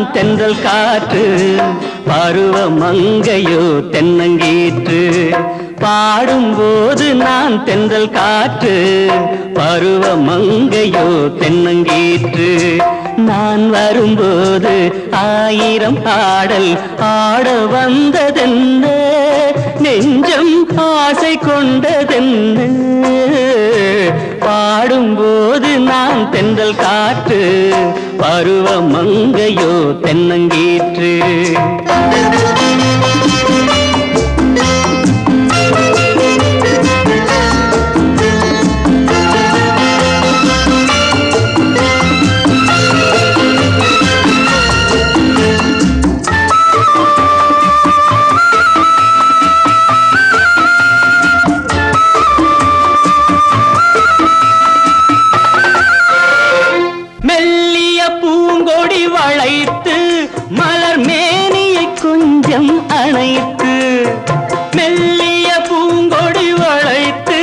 நான் தென்றல் காற்று, பருவ மங்கையோ தென்னங்கீற்று. பாடும்போது நான் தென்றல் காற்று, பருவ மங்கையோ தென்னங்கீற்று. நான் வரும்போது ஆயிரம் ஆடல் ஆட வந்ததென்ன, நெஞ்சம் ஆசை கொண்டதென்ன. பாடும்போது நான் தென்றல் காற்று, பருவ மங்கையோ தென்னங்கீற்று. மெல்லிய பூங்கொடி வளைத்து மலர் மேனியை கொஞ்சம் அணைத்து, மெல்லிய பூங்கொடி வளைத்து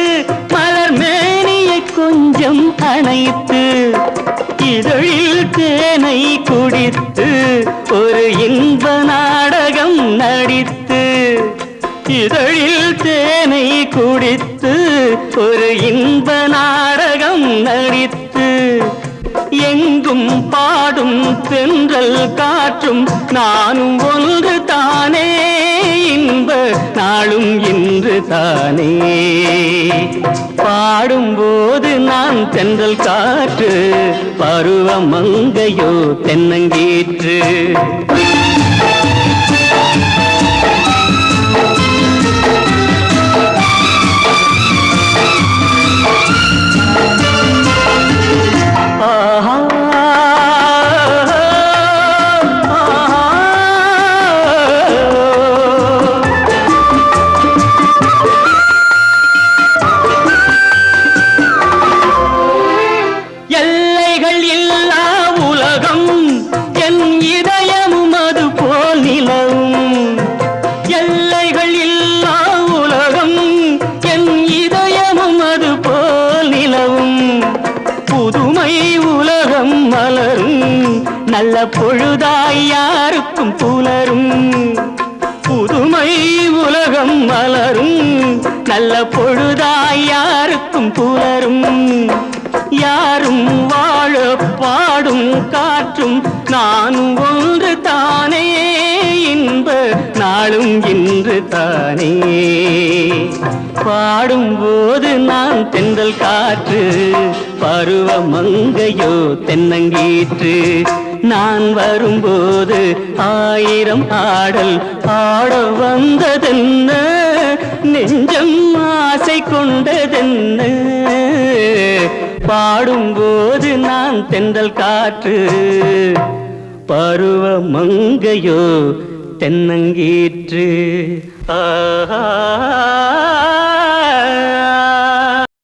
மலர் மேனியை கொஞ்சம் அணைத்து, இதழில் தேனை குடித்து ஒரு இன்ப நாடகம் நடித்து, இதழில் தேனை குடித்து ஒரு இன்ப நாடகம் நடித்து, எங்கும் பாடும் தென்றல் காற்றும் நானும் ஒன்று தானே, இன்ப நாளும் இன்று தானே. பாடும்போது நான் தென்றல் காற்று, பருவ மங்கையோ தென்னங்கீற்று. எல்லைகள் இல்லா உலகம் என் இதயமும் அது போல் நிலவும், எல்லைகள் இல்லா உலகம் என் இதயமும் அது போல் நிலவும். புதுமை உலகம் மலரும் நல்ல பொழுதாய் யாருக்கும் புலரும், புதுமை உலகம் மலரும் நல்ல பொழுதாய் யாருக்கும் புலரும். யாரும் வாழ பாடும் காற்றும் நானும் ஒன்று தானே, இன்ப நாளும் இன்று தானே. பாடும்போது நான் தென்றல் காற்று, பருவ மங்கையோ தென்னங்கீற்று. நான் வரும்போது ஆயிரம் ஆடல் ஆட வந்ததென்ன, நெஞ்சம் ஆசை கொண்டதென்ன. பாடும்போது நான் தென்றல் காற்று, பருவ மங்கையோ தென்னங்கீற்று. ஆஹா.